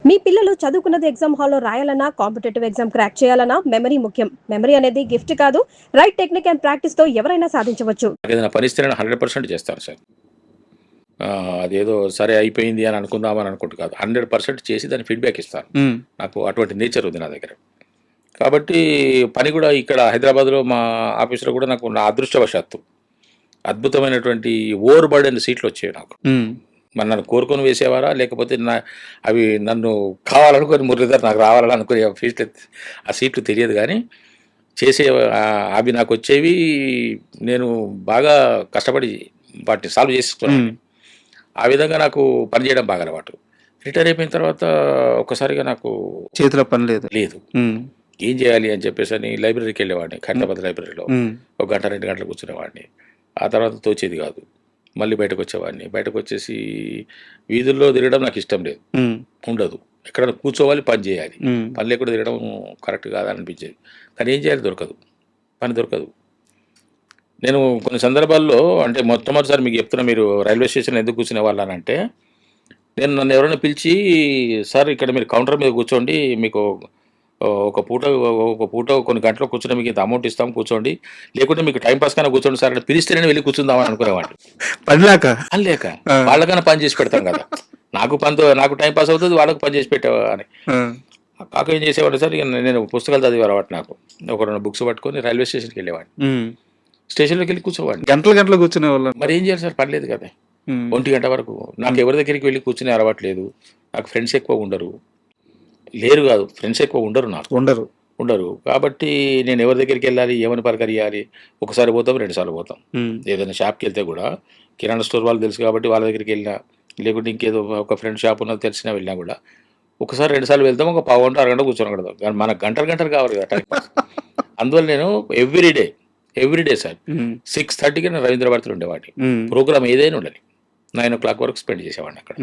మీ పిల్లలు చదువుకున్నది ఎగ్జామ్ హాల్లో రాయాలన్నా, కాంపిటేటివ్ ఎగ్జామ్ క్రాక్ చేయాలన్నా మెమరీ ముఖ్యం. మెమరీ అనేది గిఫ్ట్ కాదు. రైట్ టెక్నిక్ అండ్ ప్రాక్టీస్ తో ఎవరైనా సాధించవచ్చు. ఏదైనా పని ఇస్తే నేను 100% చేస్తాను సార్. అదేదో సరే అయిపోయింది అని అనుకుందామని అనుకుంటూ కాదు. 100% చేసి దాని ఫీడ్‌బ్యాక్ ఇస్తాను. నాకు అటువంటి నేచర్ ఉంది నా దగ్గర. కాబట్టి పని కూడా ఇక్కడ హైదరాబాద్‌లో మా ఆఫీస్‌లో కూడా నాకు నా అదృష్టవశాత్తు అద్భుతమైనటువంటి ఓవర్ బర్డెన్ సీట్‌లొచ్చాయి నాకు. మరి నన్ను కోరుకొని వేసేవారా? లేకపోతే అవి నన్ను కావాలనుకొని మురళీధర్ నాకు రావాలని అనుకునే ఆ సీట్లు తెలియదు కానీ చేసే అవి నాకు వచ్చేవి. నేను బాగా కష్టపడి వాటిని సాల్వ్ చేసుకున్నాను. ఆ విధంగా నాకు పనిచేయడం బాగా అలవాటు. రిటైర్ అయిపోయిన తర్వాత ఒక్కసారిగా నాకు చేతిలో పని లేదు. ఏం చేయాలి అని చెప్పేసి అని లైబ్రరీకి వెళ్ళేవాడిని. ఖైరతాబాద్ లైబ్రరీలో 1 గంట 2 గంటలు కూర్చునేవాడిని. ఆ తర్వాత తోచేది కాదు. మళ్ళీ బయటకు వచ్చేవాడిని. బయటకు వచ్చేసి వీధుల్లో తిరగడం నాకు ఇష్టం లేదు, ఉండదు. ఎక్కడ కూర్చోవాలి, పని చేయాలి. పని లేకుండా తిరగడం కరెక్ట్ కాదని అనిపించేది. కానీ ఏం చేయాలి, దొరకదు, పని దొరకదు. నేను కొన్ని సందర్భాల్లో అంటే మొట్టమొదటిసారి మీకు చెప్తున్నా, మీరు రైల్వే స్టేషన్లో ఎందుకు కూర్చునే వాళ్ళనంటే, నన్ను ఎవరైనా పిలిచి సార్ ఇక్కడ మీరు కౌంటర్ మీద కూర్చోండి, మీకు ఒక పూట కొన్ని గంటలు కూర్చొని మీకు ఇంత అమౌంట్ ఇస్తాం, కూర్చోండి, లేకుంటే మీకు టైం పాస్ కన్నా కూర్చోండి సార్ అని పిలిస్తే నేను వెళ్ళి కూర్చుందామని అనుకునేవాడిని. పని లేక వాళ్ళకన్నా పని చేసి పెడతాం కదా, నాకు టైం పాస్ అవుతుంది, వాళ్ళకి పని చేసి పెట్టావని. కాక ఏం చేసేవాడు సార్, నేను పుస్తకాలు చదివే అలవాటు నాకు. ఒక 2 బుక్స్ పట్టుకొని రైల్వే స్టేషన్కి వెళ్ళేవాడిని. స్టేషన్లోకి వెళ్ళి కూర్చోవాడిని. గంటలు కూర్చునే వాళ్ళు. మరి ఏం చేయాలి సార్, పని లేదు కదా. 1 గంట వరకు నాకు ఎవరి దగ్గరికి వెళ్ళి కూర్చునే అలవాటు లేదు. నాకు ఫ్రెండ్స్ ఎక్కువ ఉండరు, లేరు కాదు, ఫ్రెండ్స్ ఎక్కువ ఉండరు, నాకు ఉండరు. కాబట్టి నేను ఎవరి దగ్గరికి వెళ్ళాలి, ఏమని పలకరియాలి, ఒకసారి పోతాం, 2 సార్లు పోతాం. ఏదైనా షాప్కి వెళ్తే కూడా కిరాణా స్టోర్ వాళ్ళు తెలుసు కాబట్టి వాళ్ళ దగ్గరికి వెళ్ళినా, లేకుంటే ఇంకేదో ఒక ఫ్రెండ్ షాప్ ఉన్నది తెలిసినా వెళ్ళినా కూడా ఒకసారి 2 సార్లు వెళ్తాం, ఒక పావు గంట 1 గంట కూర్చొని కడతాం. కానీ మనకు గంటలు కావాలి కదా టైం పాస్. అందువల్ల నేను ఎవ్రీడే సార్ 6:30కి నేను రవీంద్ర భారతిలో ఉండేవాడిని. ప్రోగ్రామ్ ఏదైనా ఉండని 9 o'clock వరకు స్పెండ్ చేసేవాడిని అక్కడ.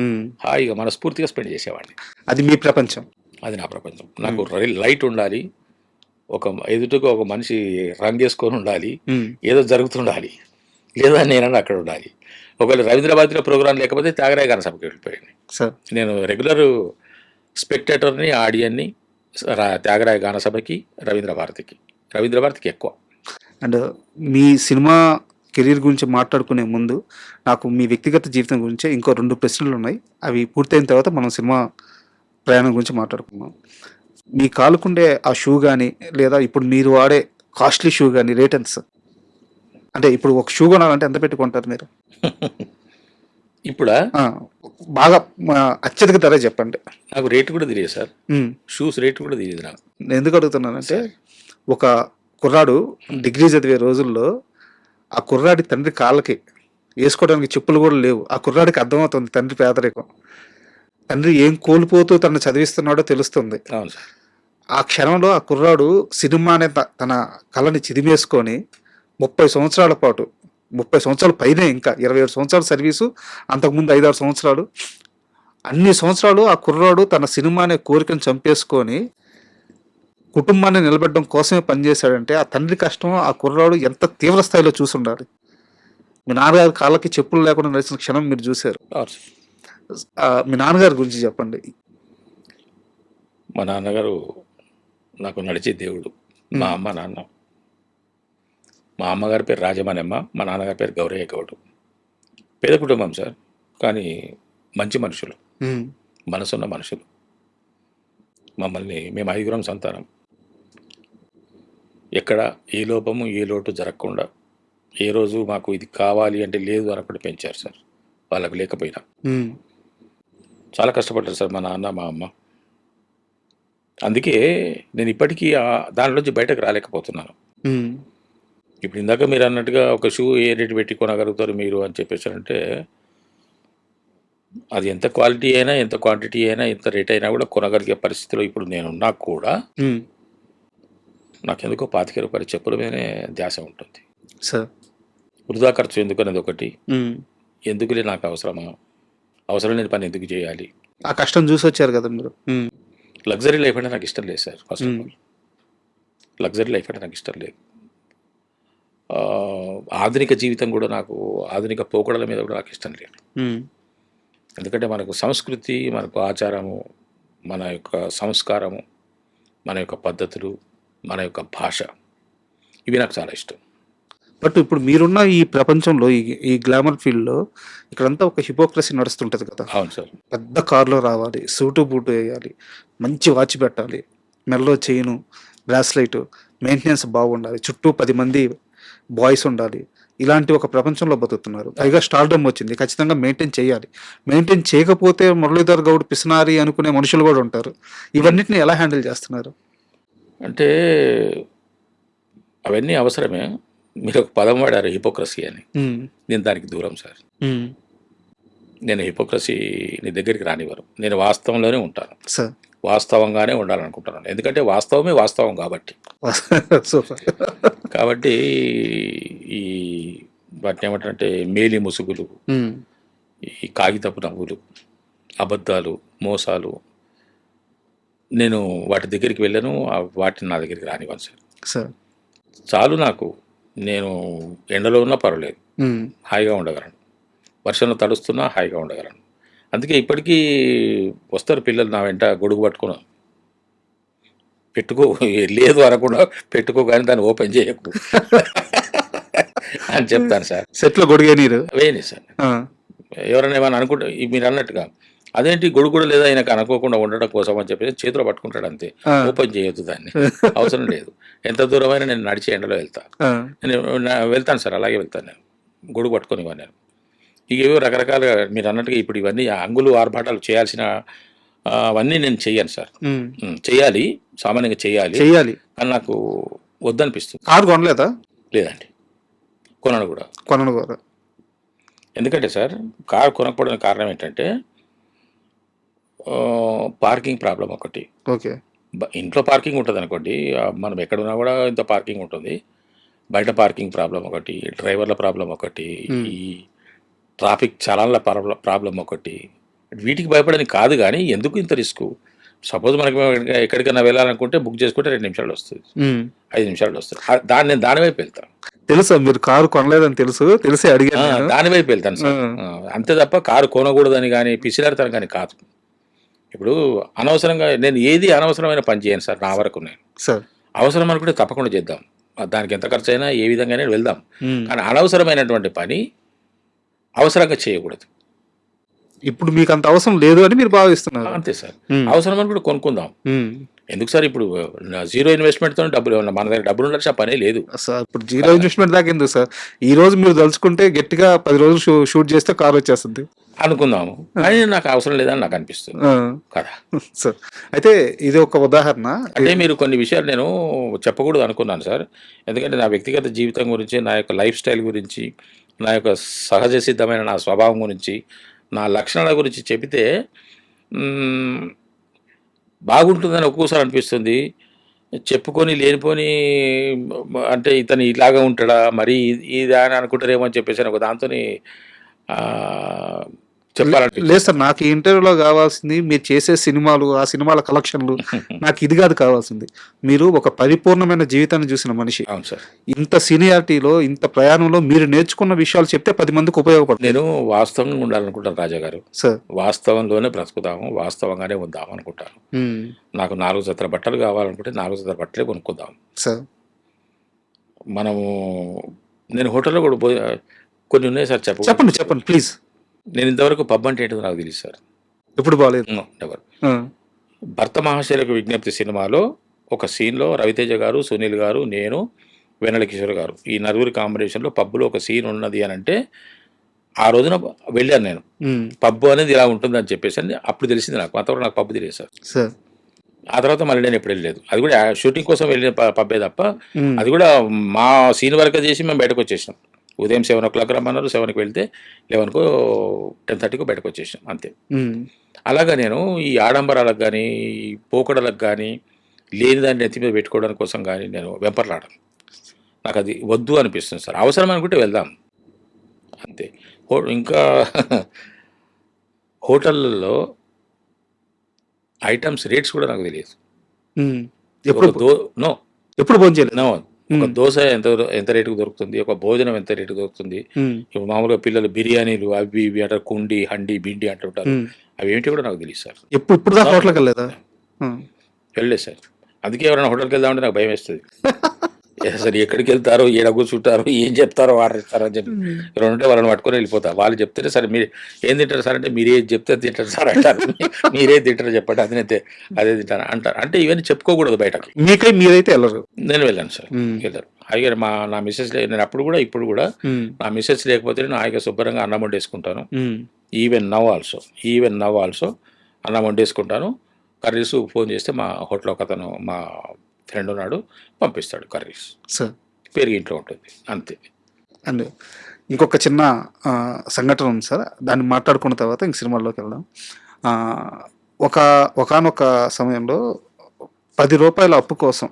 హాయిగా మనస్ఫూర్తిగా స్పెండ్ చేసేవాడిని. అది మీ ప్రపంచం, అది నా ప్రపంచం. నాకు లైట్ ఉండాలి, ఎదుటిగా ఒక మనిషి రంగేసుకొని ఉండాలి, ఏదో జరుగుతుండాలి, లేదా నేనన్నా అక్కడ ఉండాలి. ఒకవేళ రవీంద్రభారతిలో ప్రోగ్రాం లేకపోతే త్యాగరాయ గాన సభకి వెళ్ళిపోయాను. నేను రెగ్యులర్ స్పెక్టేటర్ని, ఆడియన్ని త్యాగరాయ గాన సభకి, రవీంద్రభారతికి ఎక్కువ. అండ్ మీ సినిమా కెరీర్ గురించి మాట్లాడుకునే ముందు నాకు మీ వ్యక్తిగత జీవితం గురించి ఇంకో 2 ప్రశ్నలు ఉన్నాయి. అవి పూర్తయిన తర్వాత మనం సినిమా ప్రయాణం గురించి మాట్లాడుకుందాం. మీ కాలుకుండే ఆ షూ కానీ, లేదా ఇప్పుడు మీరు వాడే కాస్ట్లీ షూ కానీ, రేటన్స్ అంటే ఇప్పుడు ఒక షూ కొనాలంటే ఎంత పెట్టుకుంటారు మీరు? ఇప్పుడా బాగా అత్యధిక ధర చెప్పండి. నాకు రేటు కూడా తెలియదు సార్, షూస్ రేటు కూడా తెలియదు నాకు. నేను ఎందుకు అడుగుతున్నానంటే, ఒక కుర్రాడు డిగ్రీ చదివే రోజుల్లో ఆ కుర్రాడి తండ్రి కాళ్ళకి వేసుకోవడానికి చెప్పులు కూడా లేవు. ఆ కుర్రాడికి అర్థమవుతుంది తండ్రి పేదరికం, తండ్రి ఏం కోల్పోతూ తను చదివిస్తున్నాడో తెలుస్తుంది. ఆ క్షణంలో ఆ కుర్రాడు సినిమా అనే తన కళని చిదిమేసుకొని 30 సంవత్సరాల పాటు, 30 సంవత్సరాల పైనే, ఇంకా 27 సంవత్సరాల సర్వీసు, అంతకుముందు 5-6 సంవత్సరాలు, అన్ని సంవత్సరాలు ఆ కుర్రాడు తన సినిమా అనే కోరికను చంపేసుకొని కుటుంబాన్ని నిలబెట్టడం కోసమే పనిచేశాడంటే ఆ తండ్రి కష్టం ఆ కుర్రాడు ఎంత తీవ్ర స్థాయిలో చూసుండాలి. మీ నాన్నగారి కాళ్ళకి చెప్పులు లేకుండా నడిచిన క్షణం మీరు చూశారు. మీ నాన్నగారి గురించి చెప్పండి. మా నాన్నగారు నాకు నడిచే దేవుడు. మా అమ్మ నాన్న. మా అమ్మగారి పేరు రాజమానమ్మ, మా నాన్నగారి పేరు గౌరయ్య గౌడు. పేద కుటుంబం సార్, కానీ మంచి మనుషులు, మనసున్న మనుషులు. మేము 5 సంతానం. ఎక్కడ ఏ లోపము ఏ లోటు జరగకుండా, ఏ రోజు మాకు ఇది కావాలి అంటే లేదు అనకుండా పెంచారు సార్. వాళ్ళకు లేకపోయినా చాలా కష్టపడ్డారు సార్ మా నాన్న మా అమ్మ. అందుకే నేను ఇప్పటికీ దాంట్లోంచి బయటకు రాలేకపోతున్నాను. ఇప్పుడు ఇందాక మీరు అన్నట్టుగా ఒక షూ ఏ రేటు పెట్టి కొనగలుగుతారు మీరు అని చెప్పేసారంటే, అది ఎంత క్వాలిటీ అయినా, ఎంత క్వాంటిటీ అయినా, ఎంత రేట్ అయినా కూడా కొనగలిగే పరిస్థితిలో ఇప్పుడు నేనున్నా కూడా నాకెందుకో 25 రూపాయల చెప్పుల మీదనే ధ్యాస ఉంటుంది సార్. వృధా ఖర్చు ఎందుకు అనేది ఒకటి. ఎందుకులే, నాకు అవసరం లేని పని ఎందుకు చేయాలి? ఆ కష్టం చూసి వచ్చారు కదా మీరు. లగ్జరీ లైఫ్ అంటే నాకు ఇష్టం లేదు sir. First of all luxury life అంటే నాకు ఇష్టం లేదు. ఆధునిక జీవితం కూడా నాకు, ఆధునిక పోకడల మీద కూడా నాకు ఇష్టం లేదు. ఎందుకంటే మనకు సంస్కృతి, మనకు ఆచారము, మన యొక్క సంస్కారము, మన యొక్క పద్ధతులు, మన యొక్క భాష, ఇవి నాకు చాలా ఇష్టం. బట్ ఇప్పుడు మీరున్న ఈ ప్రపంచంలో ఈ గ్లామర్ ఫీల్డ్‌లో ఇక్కడంతా ఒక హిపోక్రసీ నడుస్తుంటది కదా! అవును సార్. పెద్ద కార్‌లో రావాలి, సూటు, బూటు వేయాలి, మంచి వాచ్ పెట్టాలి, మెడలో చైను, బ్రాస్లెట్, మెయింటెనెన్స్ బాగుండాలి, చుట్టూ 10 మంది బాయ్స్ ఉండాలి. ఇలాంటి ఒక ప్రపంచంలో బతుకుతున్నారు. పైగా స్టార్‌డమ్ వచ్చింది. ఖచ్చితంగా మెయింటైన్ చేయాలి. మెయింటైన్ చేయకపోతే మురళీధర్ గౌడ్ పిసినారి అనుకునే మనుషులు కూడా ఉంటారు. ఇవన్నిటిని ఎలా హ్యాండిల్ చేస్తున్నారు? అంటే అవన్నీ అవసరమే. మీరు ఒక పదం వాడారు హిపోక్రసీ అని. హ్మ్. నేను దానికి దూరం సార్. హ్మ్. నేను హిపోక్రసీని దగ్గరికి రానివ్వను. నేను వాస్తవంలోనే ఉంటాను. సార్. వాస్తవంగానే ఉండాలనుకుంటున్నాను. ఎందుకంటే వాస్తవమే వాస్తవం కాబట్టి. సూపర్. కాబట్టి ఈ వాటిని ఏమంటారంటే మేలి ముసుగులు, హ్మ్. ఈ కాగితపు నవ్వులు, అబద్ధాలు, మోసాలు, నేను వాటి దగ్గరికి వెళ్ళను. వాటిని నా దగ్గరికి రానివ్వను సార్. సార్. చాలు నాకు. నేను ఎండలో ఉన్నా పర్వాలేదు, హ్మ్. హాయిగా ఉండగలను. వర్షంలో తడుస్తున్నా హాయిగా ఉండగలను. అందుకే ఇప్పటికీ వస్తారు పిల్లలు నా వెంట గొడుగు పట్టుకున్నా, పెట్టుకో లేదు అనకుండా పెట్టుకో, కానీ దాన్ని ఓపెన్ చేయకు అని చెప్తాను సార్. సెట్‌లో గొడుగే నీరు. వేయని సార్. ఆ! ఎవరైనా ఏమైనా అనుకుంటే మీరు అన్నట్టుగా అదేంటి గొడుగు కూడా లేదా ఆయనకు అనుకోకుండా ఉండడం కోసం అని చెప్పేసి చేతిలో పట్టుకుంటాడు అంతే. ఆ! ఓపెన్ చేయొద్దు దాన్ని, అవసరం లేదు. ఎంత దూరమైనా నేను నడిచి ఎండలో వెళ్తా. ఆ! నేను వెళ్తాను సార్, అలాగే వెళ్తాను నేను గొడుగు పట్టుకొని. నేను ఇక ఏవో రకరకాలుగా మీరు అన్నట్టుగా ఇప్పుడు ఇవన్నీ అంగులు ఆర్భాటాలు చేయాల్సిన అవన్నీ నేను చెయ్యను సార్. హ్మ్. చేయాలి, సామాన్యంగా చేయాలి, చెయ్యాలి. కానీ నాకు వద్దనిపిస్తుంది. కారు కొనలేదా? లేదండి, కొనను కూడా. కొనను కూడా. ఎందుకంటే సార్ కారు కొనకపోవడానికి కారణం ఏంటంటే పార్కింగ్ ప్రాబ్లం ఒకటి. ఓకే. ఇంట్లో పార్కింగ్ ఉంటుంది అనుకోండి, మనం ఎక్కడున్నా కూడా ఇంత పార్కింగ్ ఉంటుంది. బయట పార్కింగ్ ప్రాబ్లం ఒకటి, డ్రైవర్ల ప్రాబ్లం ఒకటి, హ్మ్. ఈ ట్రాఫిక్ చలాన్ల ప్రాబ్లం ఒకటి. వీటికి భయపడని కాదు, కానీ ఎందుకు ఇంత రిస్క్? సపోజ్ మనకి ఎక్కడికైనా వెళ్ళాలనుకుంటే బుక్ చేసుకుంటే 2 నిమిషాలు వస్తుంది, హ్మ్. 5 నిమిషాలు వస్తుంది. నేను దాని వైపు వెళ్తాను. తెలుసా మీరు కారు కొనలేదని తెలుసు. తెలిసే అడిగాను నేను. దాని వైపు వెళ్తాను సార్. అంతే తప్ప కారు కొనకూడదని కానీ పిసిలాడతాను కానీ కాదు. ఇప్పుడు అనవసరంగా నేను ఏది అనవసరమైన పని చేయను సార్. నా వరకు నేను సార్. అవసరం అనుకుంటే తప్పకుండా చేద్దాం. దానికి ఎంత ఖర్చు అయినా ఏ విధంగానే వెళ్దాం. హ్మ్. కానీ అనవసరమైనటువంటి పని అవసరంగా చేయకూడదు. ఇప్పుడు మీకు అంత అవసరం లేదు అని మీరు భావిస్తున్నారు. అంతే సార్. హ్మ్. అవసరం అనుకుంటే కొనుక్కుందాం. హ్మ్. ఎందుకు సార్? ఇప్పుడు జీరో ఇన్వెస్ట్మెంట్తో డబ్బులు మన దగ్గర డబ్బులు ఉండాల్సిన పనే లేదు సార్. ఇప్పుడు జీరో ఇన్వెస్ట్మెంట్ దాకా ఎందుకు సార్? ఈ రోజు మీరు తలుచుకుంటే గట్టిగా 10 రోజులు షూట్ చేస్తే కారు వచ్చేస్తుంది అనుకుందాము. కానీ నాకు అవసరం లేదని నాకు అనిపిస్తుంది ఆ. కదా సార్. అయితే ఇది ఒక ఉదాహరణ. అంటే మీరు కొన్ని విషయాలు నేను చెప్పకూడదు అనుకున్నాను సార్. ఎందుకంటే నా వ్యక్తిగత జీవితం గురించి, నా యొక్క లైఫ్ స్టైల్ గురించి, నా యొక్క సహజ సిద్ధమైన నా స్వభావం గురించి, నా లక్షణాల గురించి చెబితే బాగుంటుందని ఒక్కోసారి అనిపిస్తుంది. చెప్పుకొని లేనిపోని అంటే ఇతను ఇలాగా ఉంటాడా మరి ఇది అని అనుకుంటారేమో అని చెప్పేసి ఒక దాంతోని చెప్పాలంటే లేదు సార్, నాకు ఈ ఇంటర్వ్యూలో కావాల్సింది మీరు చేసే సినిమాలు, ఆ సినిమాల కలెక్షన్లు. నాకు ఇది కాదు కావాల్సింది. మీరు ఒక పరిపూర్ణమైన జీవితాన్ని చూసిన మనిషి. అవును సార్. ఇంత సీనియారిటీలో, ఇంత ప్రయాణంలో మీరు నేర్చుకున్న విషయాలు చెప్తే 10 మందికి ఉపయోగపడుతుంది. నేను వాస్తవంగా ఉండాలనుకుంటాను రాజా గారు. సార్. వాస్తవంలోనే బ్రతుకుతాము, వాస్తవంగానే ఉందాం అనుకుంటాను. నాకు 4 జతల బట్టలు కావాలనుకుంటే 4 జతల బట్టలే కొనుక్కుందాం సార్. మనము నేను హోటల్లో కూడా కొన్ని ఉన్నాయి సార్. చెప్పండి చెప్పండి ప్లీజ్. నేను ఇంతవరకు పబ్ అంటే ఏంటో నాకు తెలియదు సార్. ఎప్పుడు బాగాలేదు. ఎవరు భర్త మహాశైలకు విజ్ఞప్తి సినిమాలో ఒక సీన్లో రవితేజ గారు, సునీల్ గారు, నేను, వెన్నెల కిషోర్ గారు, ఈ నలుగురి కాంబినేషన్లో పబ్లో ఒక సీన్ ఉన్నది అని అంటే ఆ రోజున వెళ్ళాను నేను. పబ్ అనేది ఇలా ఉంటుందని చెప్పేసి అని అప్పుడు తెలిసింది నాకు. అంతవరకు నాకు పబ్ తెలియదు సార్. ఆ తర్వాత మళ్ళీ నేను ఎప్పుడు వెళ్ళలేదు. అది కూడా షూటింగ్ కోసం వెళ్ళిన పబ్బే తప్ప, అది కూడా మా సీన్ వరకు చేసి మేము బయటకు వచ్చేసినాం. ఉదయం 7 o'clock రమ్మన్నారు, 7కి వెళ్తే 11కో 10:30కో బయటకు వచ్చేసాం అంతే. అలాగా నేను ఈ ఆడంబరాలకు కానీ, ఈ పోకడలకు కానీ, లేని దాన్ని నెత్తి మీద పెట్టుకోవడానికి కోసం కానీ నేను వెంపర్లాడను. నాకు అది వద్దు అనిపిస్తుంది సార్. అవసరం అనుకుంటే వెళ్దాం అంతే. ఇంకా హోటళ్ళల్లో ఐటమ్స్ రేట్స్ కూడా నాకు తెలియదు. ఎప్పుడు భోజనం చేయలేదు. ఒక దోశ ఎంత రేటుకు దొరుకుతుంది, ఒక భోజనం ఎంత రేటుకు దొరుకుతుంది. ఇప్పుడు మామూలుగా పిల్లలు బిర్యానీలు అవి ఇవి అంటారు, కుండి, హండి, బిండి అంటుంటారు. అవి ఏంటి కూడా నాకు తెలియదు సార్. ఇప్పుడు దాకా హోటల్కి వెళ్ళలేదా? వెళ్ళలేదు సార్. అందుకే ఎవరైనా హోటల్కి వెళ్దామంటే నాకు భయం వేస్తుంది. అసలు ఎక్కడికి వెళ్తారో, ఏడ కూర్చుంటారో, ఏం చెప్తారో, వారు ఇస్తారో అని చెప్పి ఎవరు ఉంటే వాళ్ళని పట్టుకొని వెళ్ళిపోతా. వాళ్ళు చెప్తే సరే మీరు ఏం తింటారు సార్ అంటే మీరు ఏది చెప్తే తింటారు సార్ అంటారు. మీరే తింటారు చెప్పండి, అదే తింటాను అంటారు. అంటే ఇవన్నీ చెప్పుకోకూడదు బయటకి. మీరైతే వెళ్ళరు? నేను వెళ్ళాను సార్, వెళ్ళారు. హాయిగా నా మిస్సెస్ నేను అప్పుడు కూడా ఇప్పుడు కూడా నా మిస్సెస్ లేకపోతే నేను హాయిగా శుభ్రంగా అన్నం వండేసుకుంటాను. ఈవెన్ నవ్ ఆల్సో అన్నం వండేసుకుంటాను. కర్రీస్ ఫోన్ చేస్తే మా హోటల్ ఒక అతను మా ఫ్రెండ్ ఉన్నాడు, పంపిస్తాడు కర్రీస్. సార్ పెరిగి ఇంట్లో ఉంటుంది అంతే. అండ్ ఇంకొక చిన్న సంఘటన ఉంది సార్, దాన్ని మాట్లాడుకున్న తర్వాత ఇంక సినిమాల్లోకి వెళ్దాం. ఒకానొక సమయంలో 10 రూపాయల అప్పు కోసం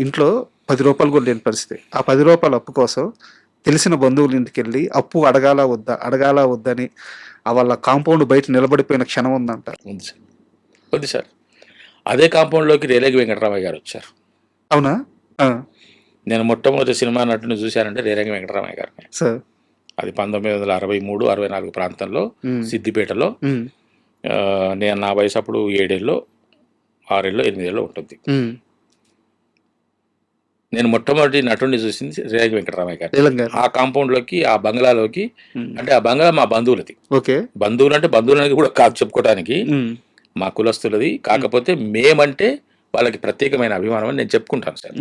ఇంట్లో 10 రూపాయలు కూడా లేని పరిస్థితి. ఆ 10 రూపాయల అప్పు కోసం తెలిసిన బంధువుల ఇంటికి వెళ్ళి అప్పు అడగాలా వద్దని వాళ్ళ కాంపౌండ్ బయట నిలబడిపోయిన క్షణం ఉందంట. ఉంది సార్. అదే కాంపౌండ్లోకి రేలంగి వెంకటరామయ్య గారు వచ్చారు. అవునా? నేను మొట్టమొదటి సినిమా నటుని చూశానంటే రేలంగి వెంకటరామయ్య గారిని. సార్ అది 1963-64 ప్రాంతంలో సిద్దిపేటలో. నేను నా వయసు అప్పుడు 7 ఏళ్ళో 6 ఏళ్ళో 8 ఏళ్ళో ఉంటుంది. నేను మొట్టమొదటి నటుడిని చూసింది రేలంగి వెంకటరామయ్య గారు. ఆ కాంపౌండ్లోకి, ఆ బంగ్లాలోకి, అంటే ఆ బంగ్లా మా బంధువులది. బంధువులు అంటే బంధువులకి కూడా కాదు చెప్పుకోవడానికి, మా కులస్తులది. కాకపోతే మేమంటే వాళ్ళకి ప్రత్యేకమైన అభిమానం అని నేను చెప్పుకుంటాను సార్.